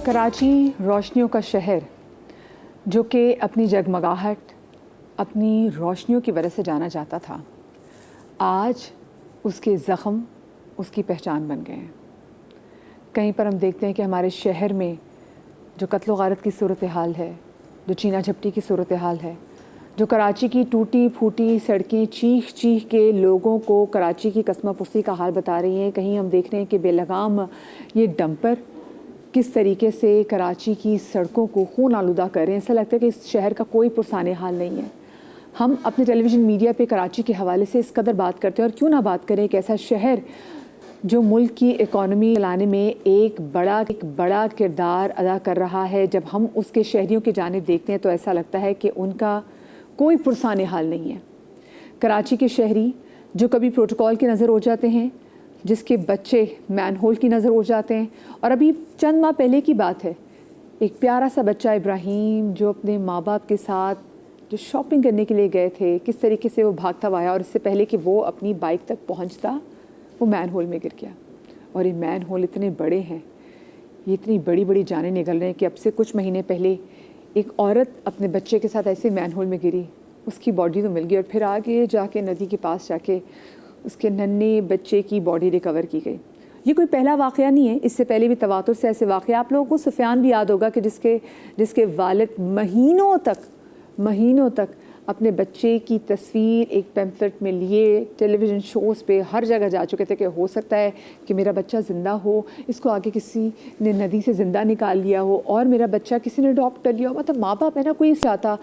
कराची रोशनियों का शहर जो कि अपनी जगमगाहट, अपनी रोशनियों की वजह से जाना जाता था, आज उसके ज़ख़म उसकी पहचान बन गए हैं। कहीं पर हम देखते हैं कि हमारे शहर में जो कत्ल गारत की सूरत हाल है, जो चीना झपटी की सूरत हाल है, जो कराची की टूटी फूटी सड़कें चीख चीख के लोगों को कराची की कसमापुर्सी का हाल बता रही हैं। कहीं हम देख रहे हैं कि बेलगाम ये डंपर किस तरीके से कराची की सड़कों को खून आलूदा कर रहे हैं। ऐसा लगता है कि इस शहर का कोई पुरसाने हाल नहीं है। हम अपने टेलीविज़न मीडिया पे कराची के हवाले से इस कदर बात करते हैं, और क्यों ना बात करें एक ऐसा शहर जो मुल्क की इकॉनमी चलाने में एक बड़ा किरदार अदा कर रहा है। जब हम उसके शहरियों की जानिब देखते हैं तो ऐसा लगता है कि उनका कोई पुरसाने हाल नहीं है। कराची के शहरी जो कभी प्रोटोकॉल की नज़र हो जाते हैं, जिसके बच्चे मैनहोल की नज़र हो जाते हैं। और अभी चंद माह पहले की बात है, एक प्यारा सा बच्चा इब्राहिम जो अपने माँ बाप के साथ जो शॉपिंग करने के लिए गए थे, किस तरीके से वो भागता हुआ आया और इससे पहले कि वो अपनी बाइक तक पहुँचता वो मैनहोल में गिर गया। और ये मैनहोल इतने बड़े हैं, ये इतनी बड़ी बड़ी जानें निकल रहे हैं कि अब से कुछ महीने पहले एक औरत अपने बच्चे के साथ ऐसे मैनहोल में गिरी, उसकी बॉडी तो मिल गई और फिर आगे जाके नदी के पास जाके उसके नन्हे बच्चे की बॉडी रिकवर की गई। ये कोई पहला वाक़या नहीं है, इससे पहले भी तवातुर से ऐसे वाक़े आप लोगों को सुफियान भी याद होगा कि जिसके वालिद महीनों तक अपने बच्चे की तस्वीर एक पैम्फलेट में लिए टेलीविज़न शोज़ पे हर जगह जा चुके थे कि हो सकता है कि मेरा बच्चा ज़िंदा हो, इसको आगे किसी ने नदी से ज़िंदा निकाल लिया हो और मेरा बच्चा किसी ने अडॉप्ट कर लिया हो। मतलब माँ बाप है ना, कोई चाहता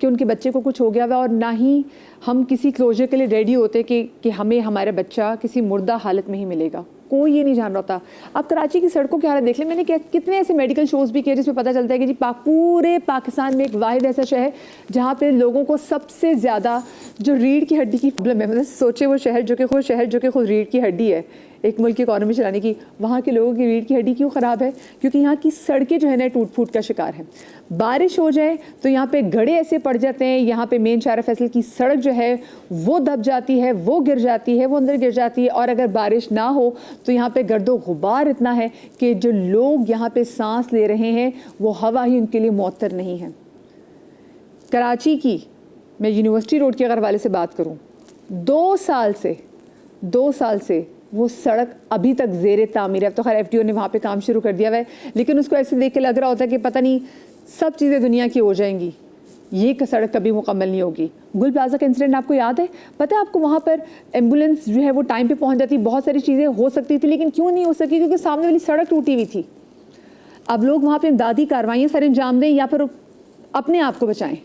कि उनके बच्चे को कुछ हो गया हुआ, और ना ही हम किसी क्लोजर के लिए रेडी होते कि हमें हमारा बच्चा किसी मुर्दा हालत में ही मिलेगा। कोई ये नहीं जान रहा था। अब कराची की सड़कों के हालत देख लें, मैंने कितने ऐसे मेडिकल शोज़ भी किए जिसमें पता चलता है कि जी पूरे पाकिस्तान में एक वाहिद ऐसा शहर जहाँ पे लोगों को सबसे ज़्यादा जो रीढ़ की हड्डी की प्रॉब्लम है, मतलब सोचे वो शहर जो कि खुद रीढ़ की हड्डी है एक मुल्क की इकॉनमी चलाने की, वहाँ के लोगों की रीढ़ की हड्डी क्यों ख़राब है? क्योंकि यहाँ की सड़कें जो है ना टूट फूट का शिकार है। बारिश हो जाए तो यहाँ पे गड्ढे ऐसे पड़ जाते हैं, यहाँ पे मेन शाहरा फैसल की सड़क जो है वो दब जाती है, वो गिर जाती है, वो अंदर गिर जाती है। और अगर बारिश ना हो तो यहाँ पे गर्दो गुबार इतना है कि जो लोग यहाँ पे सांस ले रहे हैं वो हवा ही उनके लिए मुअत्तर नहीं है। कराची की मैं यूनिवर्सिटी रोड के अगर हवाले से बात करूँ, 2 साल से वो सड़क अभी तक ज़ेरे तामीर है। अब तो खैर FDO ने वहाँ पे काम शुरू कर दिया हुआ है, लेकिन उसको ऐसे देख के लग रहा होता है कि पता नहीं सब चीज़ें दुनिया की हो जाएंगी, ये सड़क कभी मुकम्मल नहीं होगी। गुल प्लाजा का इंसिडेंट आपको याद है? पता है आपको, वहाँ पर एम्बुलेंस जो है वो टाइम पे पहुँच जाती, बहुत सारी चीज़ें हो सकती थी, लेकिन क्यों नहीं हो सकी? क्योंकि सामने वाली सड़क टूटी हुई थी। अब लोग वहाँ पर इमदादी कार्रवाइयाँ सर अंजाम दें या फिर अपने आप को बचाएँ।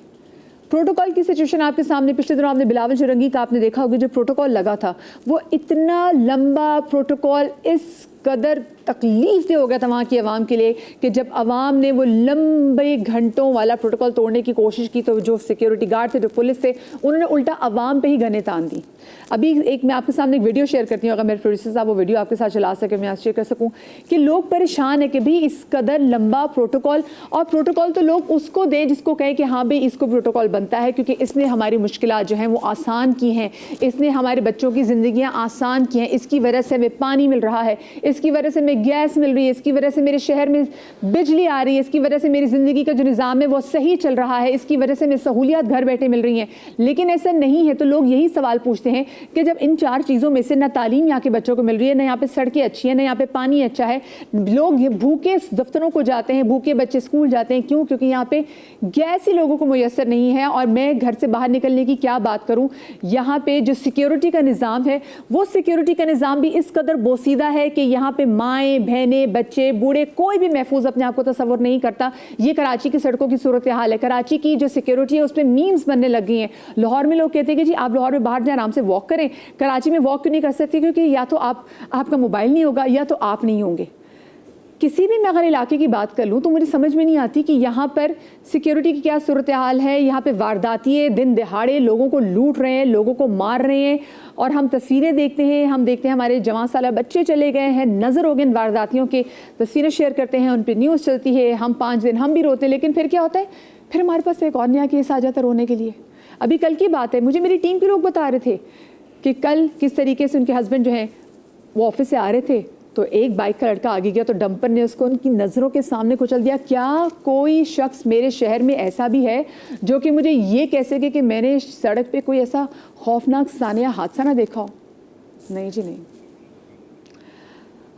प्रोटोकॉल की सिचुएशन आपके सामने, पिछले दिनों आपने बिलावल चुरंगी का आपने देखा होगा, जो प्रोटोकॉल लगा था वो इतना लंबा प्रोटोकॉल इस कदर तकलीफ दे हो गया था वहाँ की आवाम के लिए कि जब आवाम ने वो लंबे घंटों वाला प्रोटोकॉल तोड़ने की कोशिश की तो जो सिक्योरिटी गार्ड थे, जो पुलिस थे, उन्होंने उल्टा आवाम पे ही गने तान दी। अभी एक मैं आपके सामने एक वीडियो शेयर करती हूँ, अगर मेरे प्रोड्यूसर साहब वो वीडियो आपके साथ चला सके, मैं शेयर कर सकूँ कि लोग परेशान है कि भी इस कदर लंबा प्रोटोकॉल, और प्रोटोकॉल तो लोग उसको दें जिसको कहें कि हाँ भाई इसको प्रोटोकॉल बनता है, क्योंकि इसने हमारी मुश्किलात जो हैं वो आसान की हैं, इसने हमारे बच्चों की ज़िंदगियाँ आसान की हैं, इसकी वजह से हमें पानी मिल रहा है, इसकी वजह से हमें गैस मिल रही है, इसकी वजह से मेरे शहर में बिजली आ रही है, इसकी वजह से मेरी ज़िंदगी का जो निज़ाम है वो सही चल रहा है, इसकी वजह से हमें सहूलियात घर बैठे मिल रही हैं। लेकिन ऐसा नहीं है। तो लोग यही सवाल पूछते हैं कि जब इन 4 चीज़ों में से ना तालीम यहाँ के बच्चों को मिल रही है, ना यहाँ पे सड़कें अच्छी हैं, ना यहाँ पे पानी अच्छा है, लोग भूखे दफ्तरों को जाते हैं, भूखे बच्चे स्कूल जाते हैं। क्यों? क्योंकि यहाँ पे गैस ही लोगों को मुयस्सर नहीं है। और मैं घर से बाहर निकलने की क्या बात करूँ, यहाँ पे जो सिक्योरिटी का निज़ाम है वो सिक्योरिटी का निज़ाम भी इस कदर बोसीदा है कि यहाँ पे माएँ, बहनें, बच्चे, बूढ़े, कोई भी महफूज अपने आप को तसव्वुर नहीं करता। ये कराची की सड़कों की सूरत हाल है। कराची की जो सिक्योरिटी है उस पर मीम्स बनने लग गई हैं। लाहौर में लोग कहते हैं कि जी आप लाहौर में बाहर जाए आराम से वॉक करें, कराची में वॉक क्यों नहीं कर सकते? क्योंकि या तो आपका मोबाइल नहीं होगा या तो आप नहीं होंगे। किसी भी मैं अगर इलाके की बात कर लूँ तो मुझे समझ में नहीं आती कि यहाँ पर सिक्योरिटी की क्या सूरत हाल है। यहाँ पे वारदातियाँ दिन दहाड़े लोगों को लूट रहे हैं, लोगों को मार रहे हैं, और हम तस्वीरें देखते हैं, हमारे जवान साला बच्चे चले गए हैं, नज़र हो गए इन वारदातियों के, तस्वीरें शेयर करते हैं, उन पर न्यूज़ चलती है, हम 5 दिन हम भी रोते हैं, लेकिन फिर क्या होता है, फिर हमारे पास एक और नया केस आ जाता है रोने के लिए। अभी कल की बात है, मुझे मेरी टीम के लोग बता रहे थे कि कल किस तरीके से उनके हस्बैंड जो हैं वो ऑफिस से आ रहे थे तो एक बाइक का लड़का आगे गया तो डंपर ने उसको उनकी नज़रों के सामने कुचल दिया। क्या कोई शख्स मेरे शहर में ऐसा भी है जो कि मुझे ये कह सके कि मैंने सड़क पे कोई ऐसा खौफनाक सानिया हादसा ना देखा हो? नहीं जी नहीं।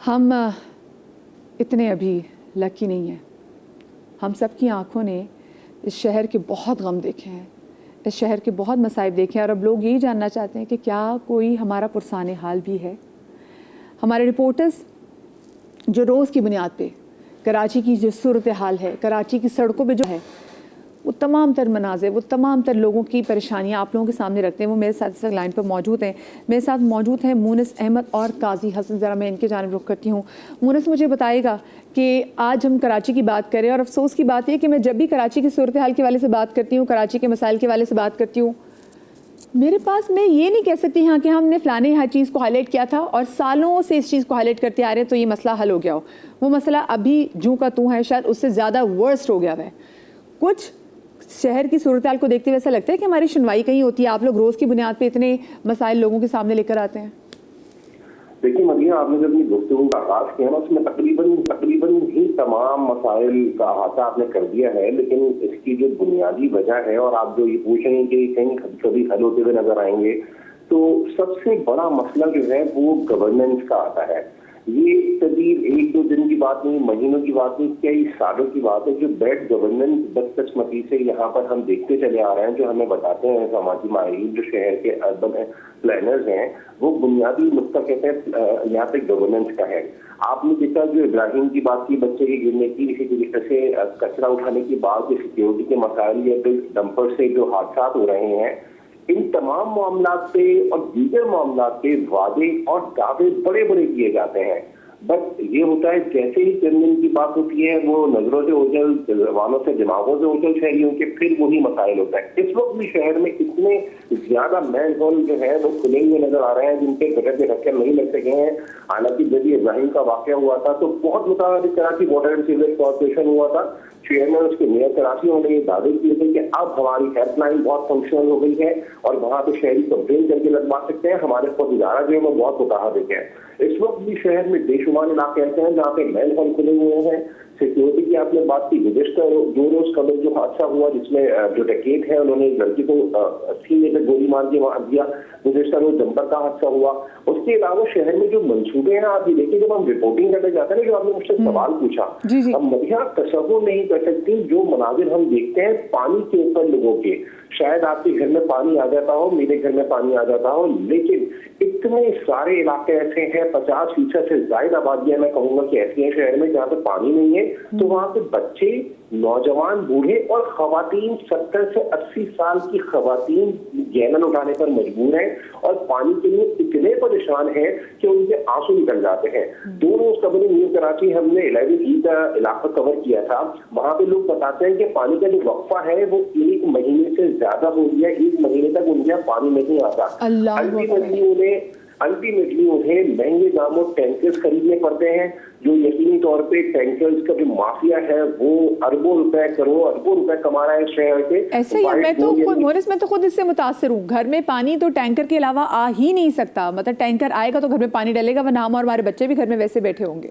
हम इतने अभी लकी नहीं हैं। हम सब की आँखों ने इस शहर के बहुत गम देखे हैं, इस शहर के बहुत मसाइब देखे हैं, और अब लोग यही जानना चाहते हैं कि क्या कोई हमारा पुरसाने हाल भी है। हमारे रिपोर्टर्स जो रोज़ की बुनियाद पे कराची की जो सूरत हाल है, कराची की सड़कों पे जो है, वो तमाम तर मनाज़िर, वो तमाम तर लोगों की परेशानियाँ आप लोगों के सामने रखते हैं। वो मेरे साथ इस वक्त लाइन पर मौजूद हैं। मेरे साथ मौजूद हैं मूनिस अहमद और काजी हसन। ज़रा मैं इनके जानिब रुख करती हूँ। मूनिस, मुझे बताइएगा कि आज हम कराची की बात करें, और अफसोस की बात यह कि मैं जब भी कराची की सूरत हाल के वाले से बात करती हूँ, कराची के मसाइल के वाले से बात करती हूँ, मेरे पास मैं ये नहीं कह सकती हाँ कि हमने फ़लाने हर चीज़ को हाईलाइट किया था और सालों से इस चीज़ को हाईलाइट करते आ रहे हैं तो ये मसला हल हो गया हो। वो मसला अभी जूं का तूं है, शायद उससे ज़्यादा वर्स्ट हो गया है। कुछ शहर की सूरत हाल को देखते हुए ऐसा लगता है कि हमारी सुनवाई कहीं होती है? आप लोग रोज़ की बुनियाद पे इतने मसाइल लोगों के सामने लेकर आते हैं। देखिए मदिया, आपने जब अपनी गुफ्तगू का आगाज किया ना, उसमें तकरीबन ही तमाम मसाइल का अहाता आपने कर दिया है, लेकिन इसकी जो बुनियादी वजह है, और आप जो ये पूछ रहे हैं कि कहीं कभी हल होते हुए नजर आएंगे, तो सबसे बड़ा मसला जो है वो गवर्नेंस का आता है। ये कभी एक दो दिन की बात नहीं, महीनों की बात नहीं, कई सालों की बात है। जो बैड गवर्नेंस बदकिस्मती से यहाँ पर हम देखते चले आ रहे हैं, जो हमें बताते हैं समाजी माहिर, जो शहर के अर्बन प्लानर्स हैं, वो बुनियादी नुक्ता कहते हैं यहाँ पे गवर्नेंस का है। आपने देखा जो इब्राहिम की बात की, बच्चे के गिरने की, इसी तरीके से कचरा उठाने की बात, सिक्योरिटी के मसाइल या फिर डंपर से जो हादसा हो रहे हैं, इन तमाम मामला पे और दीगर मामला पे वादे और दावे बड़े बड़े किए जाते हैं। बट ये होता है जैसे ही चंदन की बात होती है, वो नजरों से ओझल, जवानों से दिमागों से ओझल शहरियों के, फिर वही मसाइल होता है। इस वक्त भी शहर में इतने ज्यादा मैन होल जो है वो खुले हुए नजर आ रहे हैं, जिनके गटर के ढक्कन नहीं लग सके हैं। हालांकि जब ये इब्राहिम का वाकया हुआ था तो बहुत मुताबिक Karachi water and sewerage corporation हुआ था, चेयरमैन उसके मेयर कराची उन्होंने ये दावे किए थे कि अब हमारी हेल्पलाइन बहुत फंक्शनल हो गई है और वहां पे शहरी कंप्लेन करके लगवा सकते हैं। हमारे पास इदारा जो है वो बहुत मुताबिक है। इस वक्त भी शहर में बेशुमार इलाके ऐसे हैं जहाँ पे मैन होल खुले हुए हैं। सिक्योरिटी की आपने बात की, गुज़िश्ता 2 रोज कबल जो हादसा हुआ जिसमें जो डकैत है उन्होंने एक लड़की को सीने पे गोली मार के मार दिया, गुज़िश्ता रोज जंपर का हादसा हुआ। उसके अलावा शहर में जो मंसूबे हैं, आप ये देखिए, जब हम रिपोर्टिंग करने जाते हैं ना, जो आपने मुझसे सवाल पूछा, हम मदिया तसव्वुर नहीं कर सकती जो मनाजिर हम देखते हैं पानी के ऊपर लोगों के। शायद आपके घर में पानी आ जाता हो, मेरे घर में पानी आ जाता हो, लेकिन इतने सारे इलाके ऐसे हैं, 50% से ज्यादा आबादियां मैं कहूंगा कि ऐसी हैं शहर में जहाँ पे पानी नहीं है। तो वहां पे बच्चे, नौजवान, बूढ़े और खवातीन, 70 से 80 साल की खवातीन गैलन उठाने पर मजबूर हैं और पानी के लिए इतने परेशान हैं कि उनके आंसू निकल जाते हैं। 2 रोज कबल न्यू कराची हमने 11E का इलाका कवर किया था। वहां पे लोग बताते हैं कि पानी का जो वक्फा है वो 1 महीने से ज्यादा हो गया, 1 महीने तक उनके पानी नहीं आता। अल्टीमेटली उन्हें महंगे दामों टैंकर्स खरीदने पड़ते हैं, जो यकीनी तौर पे टैंकर्स का जो माफिया है वो अरबों रुपए, करोड़ों अरबों रुपए कमा रहा है शहर के। ऐसे ही मैं तो खुद इससे मुतासिर हूँ। घर में पानी तो टैंकर के अलावा आ ही नहीं सकता। मतलब टैंकर आएगा तो घर में पानी डलेगा, वरना हम और हमारे बच्चे भी घर में वैसे बैठे होंगे।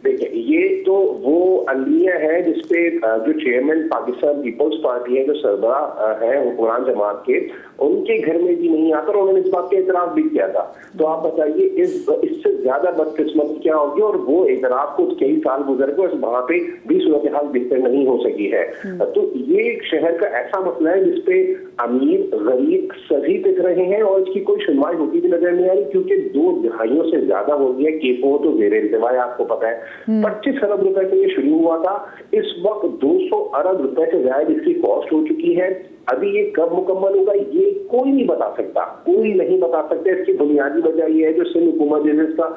देखिए, ये तो वो अलमिया है जिसपे जो चेयरमैन पाकिस्तान पीपल्स पार्टी है, जो सरबरा है हुक्मरान जमात के, उनके घर में भी नहीं आता और उन्होंने इस बात का इतराफ भी किया था। तो आप बताइए इससे ज्यादा बदकिस्मत क्या होगी? और वो इतराफ को कई साल गुजर गए, वहां पे भी सूरत हाल बेहतर नहीं हो सकी है। तो ये एक शहर का ऐसा मसला है जिसपे अमीर गरीब सभी पिस रहे हैं और इसकी कोई सुनवाई होती भी नजर नहीं आ रही, क्योंकि 2 दहाइयों से ज्यादा हो गया। केपो तो जेर इंतवा है, आपको पता है, 25 अरब रुपए से ये शुरू हुआ था। इस वक्त 200 अरब रुपए से ज्यादा इसकी कॉस्ट हो चुकी है। अभी ये कब मुकम्मल होगा ये कोई नहीं बता सकता, कोई नहीं बता सकता। इसकी बुनियादी वजह ये है जो सिंध हुकूमत इसका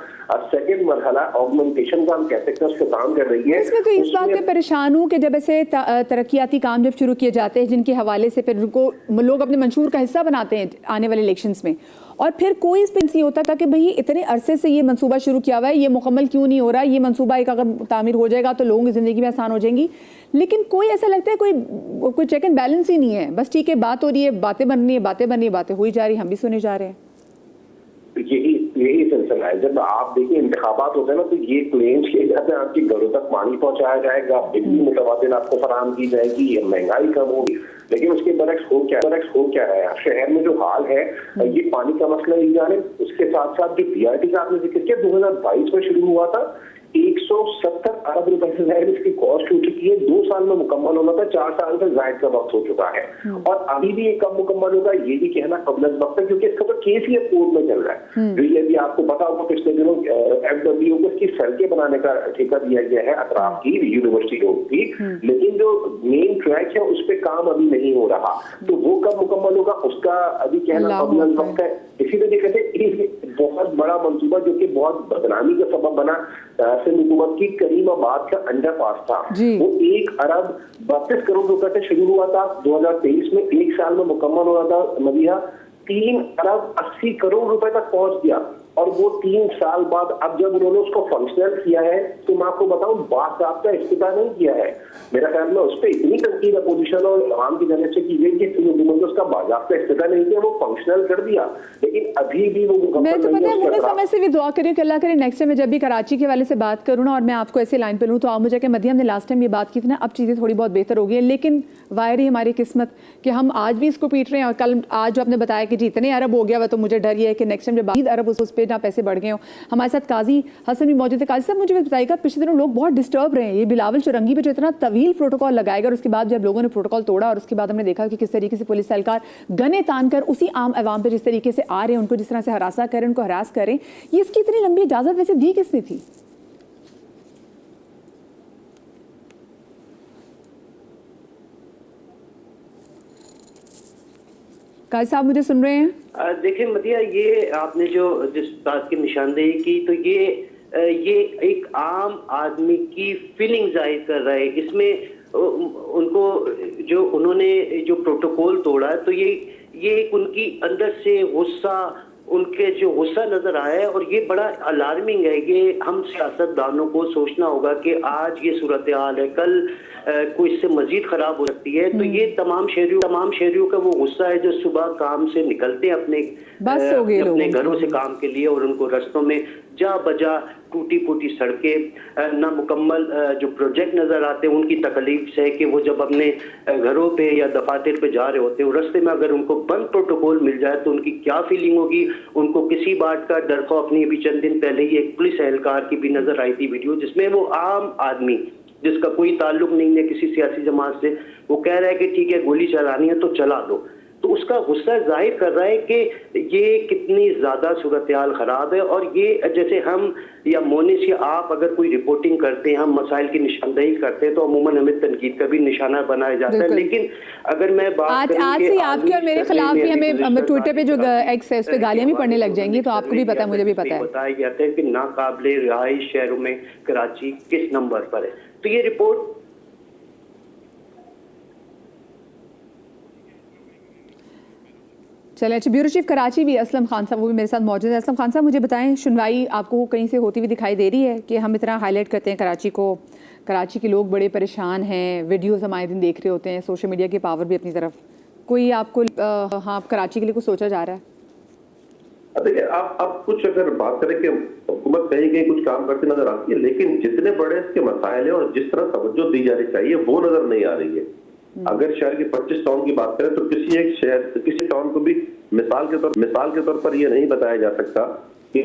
सेकंड मरहला ऑगमेंटेशन का हम कह सकते हैं, उस पर काम कर रही है। इसमें तो इस बात पे परेशान हूँ कि जब ऐसे तरक्याती काम जब शुरू किए जाते हैं जिनके हवाले से फिर उनको लोग अपने मंशूर का हिस्सा बनाते हैं आने वाले इलेक्शंस में, और फिर कोई इस पर नहीं होता था कि भाई इतने अरसे से ये मंसूबा शुरू किया हुआ है, ये मुकम्मल क्यों नहीं हो रहा, ये मंसूबा एक अगर तामीर हो जाएगा तो लोगों की ज़िंदगी में आसान हो जाएंगी। लेकिन कोई ऐसा लगता है कोई चेक एंड बैलेंस ही नहीं है। बस ठीक है, बात हो रही है, बातें बन रही है, बातें हो ही जा रही है, हम भी सुने जा रहे हैं। यही सिलसिला है। जब आप देखिए इंतखाबात होते हैं ना, तो ये क्लेम्स किए जाते हैं आपके घरों तक पानी पहुंचाया जाएगा, बिजली मुतवादिल आपको फराहम की जाएगी, महंगाई कम होगी, लेकिन उसके बरक्स हो क्या रहा है शहर में जो हाल है, ये पानी का मसला ही जाने, उसके साथ साथ जो BRT का आपने जिक्र किया 2022 में शुरू हुआ था, 170 अरब रुपए से ज्यादा इसकी कॉस्ट हो चुकी है, 2 साल में मुकम्मल होना था, 4 साल से ज्यादा का वक्त हो चुका है, और अभी भी ये कब मुकम्मल होगा ये भी कहना कबल वक्त है, क्योंकि इसका तो केस ही कोर्ट में चल रहा है। जो ये भी आपको पता होगा पिछले दिनों FWO को इसकी सड़कें बनाने का ठेका दिया गया है अतराफ की यूनिवर्सिटी रोड की, लेकिन जो मेन ट्रैक है उस पर काम अभी नहीं हो रहा, तो वो कब मुकम्मल होगा उसका अभी कहना कबल वक्त है। इसीलिए कहते हैं बहुत बड़ा मंसूबा जो कि बहुत बदनामी का सबब बना सिंध हुकूमत की, करीमाबाद का अंडरपास था, वो 1 अरब 32 करोड़ रुपए से शुरू हुआ था 2023 में, 1 साल में मुकम्मल हो रहा था मदिहा, 3 अरब 80 करोड़ रुपए तक पहुंच गया, और वो 3 साल बाद अब जब उन्होंने उसको फंक्शनल किया है, तो मैं आपको बताऊं बाकायदा इफ्तिताह नहीं किया है। मेरा ख्याल में उस पर इतनी तनकीद अपोजिशन और आवाम की जानिब से की गई कि हुकूमत ने उसका बाकायदा इफ्तिताह नहीं किया, वो फंक्शनल कर दिया, लेकिन अभी भी वो मैं तो पता है मुझे समय से भी दुआ करी कि अल्लाह करे नेक्स्ट टाइम मैं जब भी कराची के वाले से बात करूँ ना, और मैं आपको ऐसे लाइन पे लूँ, तो आप मुझे कि मदिया हमने लास्ट टाइम ये बात की थी ना, अब चीज़ें थोड़ी बहुत बेहतर हो गई है, लेकिन वायर ही हमारी किस्मत कि हम आज भी इसको पीट रहे हैं, और कल आज जो आपने बताया कि जी इतने अरब हो गया, वह तो मुझे डर ये है कि नेक्स्ट टाइम जब 20 अरब उस पर ना पैसे बढ़ गए हों। हमारे साथ काजी हसन भी मौजूद है। काजी साहब मुझे बताइएगा, पिछले दिनों लोग बहुत डिस्टर्ब रहे हैं, ये बिलावल चौरंगी पे जो इतना तवील प्रोटोकॉल लगाएगा, और उसके बाद जब लोगों ने प्रोटोकॉल तोड़ा, और उसके बाद हमने देखा कि किस तरीके से पुलिस एहलकार गने तान कर उसी आम अवाम पे जिस तरीके से आ रहे हैं, उनको जिस तरह से हरासा करें, उनको हरास करें, ये इसकी इतनी लंबी इजाजत वैसे दी किसने थी? काजी साहब मुझे सुन रहे हैं? देखिए मदिया, ये आपने जो जिस बात की निशानदेही की, तो ये एक आम आदमी की फीलिंग जाहिर कर रहा है। इसमें उनको जो उन्होंने जो प्रोटोकॉल तोड़ा, तो ये उनकी अंदर से गुस्सा, उनके जो गुस्सा नजर आया है, और ये बड़ा अलार्मिंग है। ये हम सियासतदानों को सोचना होगा कि आज ये सूरत हाल है, कल कोई इससे मजीद खराब हो सकती है। तो ये तमाम शहरियों का वो गुस्सा है जो सुबह काम से निकलते हैं अपने घरों से काम के लिए, और उनको रस्तों में जा बजा टूटी फूटी सड़कें, ना मुकम्मल जो प्रोजेक्ट नजर आते हैं, उनकी तकलीफ से है कि वो जब अपने घरों पे या दफातर पे जा रहे होते हैं, रस्ते में अगर उनको बंद प्रोटोकॉल मिल जाए तो उनकी क्या फीलिंग होगी। उनको किसी बात का डर खौफ नहीं। अभी चंद दिन पहले ही एक पुलिस एहलकार की भी नजर आई थी वीडियो, जिसमें वो आम आदमी जिसका कोई ताल्लुक नहीं है किसी सियासी जमात से, वो कह रहा है कि ठीक है गोली चलानी है तो चला दो। तो उसका गुस्सा जाहिर कर रहा है कि ये कितनी ज्यादा सूरत हाल खराब है। और ये जैसे हम या मोनिस या आप अगर कोई रिपोर्टिंग करते हैं, हम मसाइल की निशानदेही करते हैं, तो अमूमन हमें तनकीद का भी निशाना बनाया जाता है। लेकिन अगर मैं बात आज से आपके और मेरे खिलाफ भी हमें ट्विटर पे जो एक्स है उस पे गालियां भी पड़ने लग जाएंगी, तो आपको भी पता है, मुझे भी पता है। बताया जाता है कि नाकाबिले रिहाइश शहरों में कराची किस नंबर पर है। तो ये रिपोर्ट चले। अच्छा, ब्यूरो चीफ कराची भी असलम खान साहब वो भी मेरे साथ मौजूद है। असलम खान साहब मुझे बताएं, सुनवाई आपको कहीं से होती हुई दिखाई दे रही है? कि हम इतना हाईलाइट करते हैं कराची को, कराची के लोग बड़े परेशान हैं, वीडियोस हम आए दिन देख रहे होते हैं, सोशल मीडिया की पावर भी अपनी तरफ, कोई आपको हाँ कराची के लिए कुछ सोचा जा रहा है? देखिए, आप कुछ अगर बात करें कि हुकूमत कहीं कहीं कुछ काम करती नजर आती है, लेकिन जितने बड़े इसके मसाइल हैं और जिस तरह तवज्जो दी जानी चाहिए वो नजर नहीं आ रही है। अगर शहर की 25 टाउन की बात करें तो किसी एक शहर किसी टाउन को भी मिसाल के तौर पर यह नहीं बताया जा सकता कि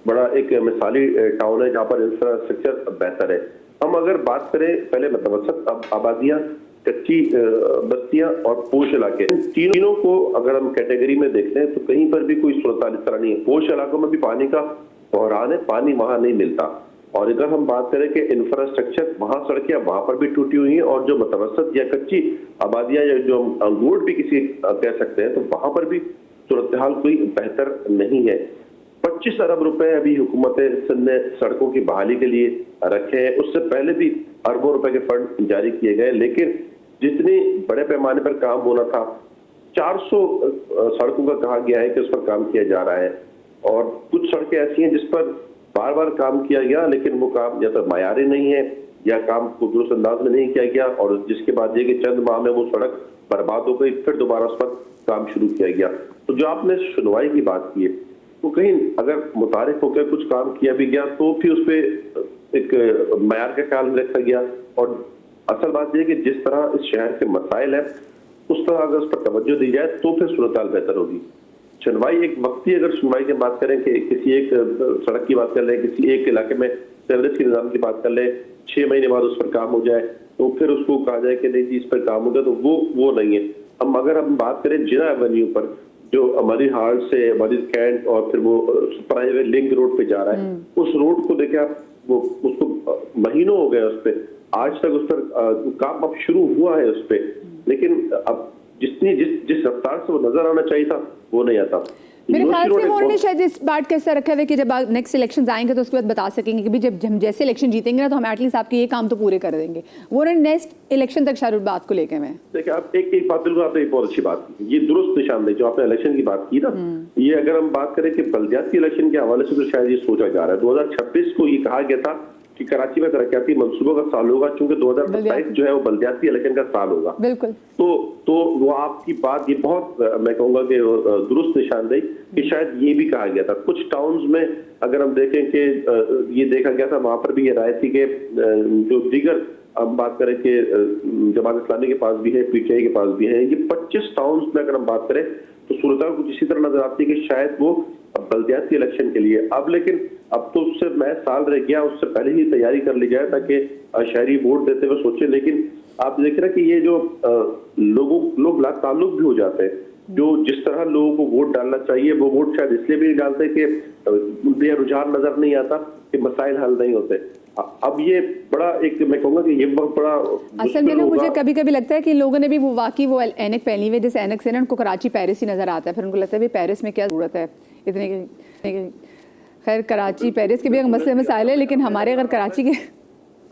बड़ा एक मिसाली टाउन है जहाँ पर इंफ्रास्ट्रक्चर बेहतर है। हम अगर बात करें पहले मतवसत आबादियां, कच्ची बस्तियां और पोश इलाके, तीनों को अगर हम कैटेगरी में देख लें तो कहीं पर भी कोई सूरत इस तरह नहीं है। पोश इलाकों में भी पानी का बहरान है, पानी वहां नहीं मिलता। और अगर हम बात करें कि इंफ्रास्ट्रक्चर, वहां सड़कें वहां पर भी टूटी हुई हैं, और जो मतवसत या कच्ची आबादियां या जो अंगूर भी किसी कह सकते हैं, तो वहां पर भी सूरत हाल कोई बेहतर नहीं है। 25 अरब रुपए अभी हुकूमत सिंध ने सड़कों की बहाली के लिए रखे हैं। उससे पहले भी अरबों रुपए के फंड जारी किए गए, लेकिन जितनी बड़े पैमाने पर काम होना था, 400 सड़कों का कहा गया है कि उस पर काम किया जा रहा है। और कुछ सड़कें ऐसी हैं जिस पर बार बार काम किया गया, लेकिन वो काम या तो मायारी नहीं है या काम को दुरुस्त अंदाज में नहीं किया गया, और जिसके बाद ये कि चंद माह में वो सड़क बर्बाद हो गई, फिर दोबारा उस पर काम शुरू किया गया। तो जो आपने सुनवाई की बात की है, तो कहीं अगर मुतारिफ होकर कुछ काम किया भी गया तो फिर उस पर एक मयार का ख्याल में रखा गया। और असल बात यह है कि जिस तरह इस शहर के मसाइल है उस तरह अगर उस पर तवज्जो दी जाए तो फिर सूरत हाल बेहतर होगी। सुनवाई एक वक्ती, अगर सुनवाई की बात करें कि किसी एक सड़क की बात कर ले, किसी एक इलाके में सीवरेज के निजाम की बात कर ले, 6 महीने बाद उस पर काम हो जाए तो फिर उसको कहा जाए कि नहीं जी इस पर काम हो गया, तो वो नहीं है। हम अगर हम बात करें जिना एवेन्यू पर जो हमारी हार्ट से हमारी कैंट और फिर वो प्राइवेट लिंक रोड पे जा रहा है, उस रोड को देखे आप, वो उसको महीनों हो गए उस पर, आज तक उस पर काम अब शुरू हुआ है उस पर, लेकिन अब जिस रफ्तार से वो नजर आना चाहिए था वो नहीं आता। मेरे ख्याल से उन्होंने शायद इस बात का ऐसा रखा है कि जब नेक्स्ट इलेक्शन आएंगे तो उसके बाद बता सकेंगे कि भी जब हम जैसे इलेक्शन जीतेंगे ना तो हम एटलीस्ट आपके ये काम तो पूरे कर देंगे। वो उन्होंने नेक्स्ट इलेक्शन तक शायद बात को लेकर मैं देखिए, आप एक बात बिल्कुल आपने बहुत अच्छी बात की, ये दुरुस्त निशानदेही जो आपने इलेक्शन की बात की ना, ये अगर हम बात करें कि बल्दियाती इलेक्शन के हवाले से तो शायद ये सोचा जा रहा है 2026 को ये कहा गया था कि कराची में तरक्याती मंसूबों का साल होगा, क्योंकि 2027 जो है वो बल्दियाती इलेक्शन का साल होगा। बिल्कुल। तो वो आपकी बात ये बहुत मैं कहूंगा कि दुरुस्त निशानदेही कि शायद ये भी कहा गया था। कुछ टाउन्स में अगर हम देखें कि ये देखा गया था, वहां पर भी ये राय थी कि जो दीगर हम बात करें कि जमात इस्लामी के पास भी है, पीटीआई के पास भी है, ये 25 टाउन्स में अगर हम बात करें तो सूरत कुछ इसी तरह नजर आती है कि शायद वो बल्दियाती इलेक्शन के लिए अब तो उससे मैं साल रह गया, उससे पहले ही तैयारी कर ली जाए ताकि शहरी वोट देते हुए सोचे। लेकिन आप देख रहे हैं कि ये जो लोग ला ताल्लुक भी हो जाते हैं, जो जिस तरह लोगों को वोट डालना चाहिए वो वोट शायद इसलिए भी नहीं डालते कि उनके रुझान नजर नहीं आता, कि मसाइल हल नहीं होते। अब ये बड़ा एक मैं कहूंगा कि ये बहुत बड़ा असल में ना मुझे कभी कभी लगता है कि लोगों ने भी वो वाकई वो ऐनक पहनी हुई, जैसे ऐनक से ना उनको कराची पेरिस ही नजर आता है, फिर उनको लगता है भी पेरिस में क्या जरूरत है इतने। खैर कराची पेरिस के भी मसले मसाइल है, लेकिन हमारे अगर कराची के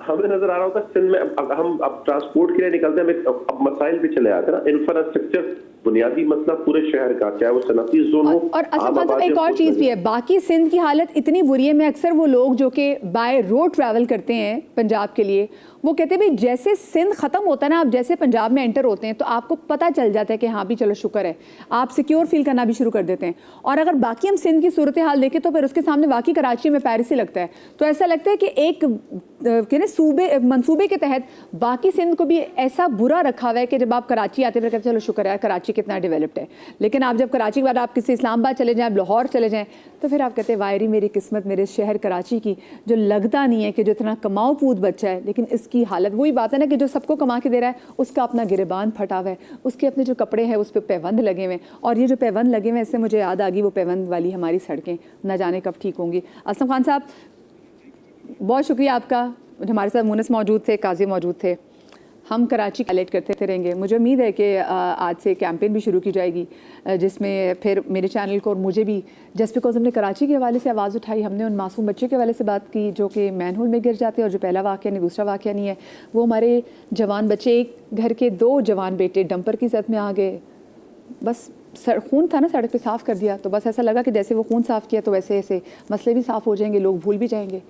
हमें नजर आ रहा होता सिंध में हम अब ट्रांसपोर्ट के लिए निकलते हैं, अब मसाइल भी चले आते हैं ना, इंफ्रास्ट्रक्चर बुनियादी मसला पूरे शहर का, चाहे वो सनती जोन हो। और असल एक और चीज़ भी है, बाकी सिंध की हालत इतनी बुरी है। मैं अक्सर वो लोग जो कि बाय रोड ट्रैवल करते हैं पंजाब के लिए, वो कहते हैं भाई जैसे सिंध ख़त्म होता है ना, आप जैसे पंजाब में एंटर होते हैं तो आपको पता चल जाता है कि हाँ भी चलो शुक्र है, आप सिक्योर फील करना भी शुरू कर देते हैं। और अगर बाकी हम सिंध की सूरत हाल देखें तो फिर उसके सामने वाकई कराची में पेरिस ही लगता है। तो ऐसा लगता है कि एक मंसूबे के तहत बाकी सिंध को भी ऐसा बुरा रखा हुआ है कि जब आप कराची आते हैं फिर कहते चलो शुक्र है कराची कितना डेवलप्ड है। लेकिन आप जब कराची के बाद आप किसी इस्लामाबाद चले जाएं, लाहौर चले जाएं, तो फिर आप कहते हैं वायरी मेरी किस्मत मेरे शहर कराची की, जो लगता नहीं है कि जो इतना कमाऊ पूत बच्चा है, लेकिन इसकी हालत वही बात है ना कि जो सबको कमा के दे रहा है उसका अपना गिरबान फटा हुआ है, उसके अपने जो कपड़े हैं उस पर पैबंद लगे हुए हैं। और ये जो पैबंद लगे हुए हैं, इससे मुझे याद आ गई वो पैबंद वाली हमारी सड़कें न जाने कब ठीक होंगी। असलम खान साहब बहुत शुक्रिया आपका, हमारे साथ मुनस मौजूद थे, काजी मौजूद थे। हम कराची कलेक्ट करते रहेंगे। मुझे उम्मीद है कि आज से कैंपेन भी शुरू की जाएगी, जिसमें फिर मेरे चैनल को और मुझे भी, जस्ट बिकॉज हमने कराची के हवाले से आवाज़ उठाई, हमने उन मासूम बच्चे के हवाले से बात की जो कि मैनहोल में गिर जाते हैं, और जो पहला वाक़या नहीं दूसरा वाक़या नहीं है, वो हमारे जवान बच्चे, एक घर के 2 जवान बेटे डंपर की जद में आ गए। बस खून था ना सड़क पे, साफ़ कर दिया, तो बस ऐसा लगा कि जैसे वो खून साफ़ किया तो वैसे ऐसे मसले भी साफ़ हो जाएंगे, लोग भूल भी जाएंगे।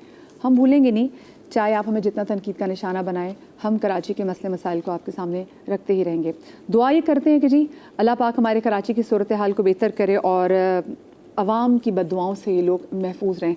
हम भूलेंगे नहीं, चाहे आप हमें जितना तनकीद का निशाना बनाएं, हम कराची के मसले मसाइल को आपके सामने रखते ही रहेंगे। दुआ ये करते हैं कि जी अल्लाह पाक हमारे कराची की सूरत हाल को बेहतर करे और आवाम की बद्दुआओं से ये लोग महफूज रहें।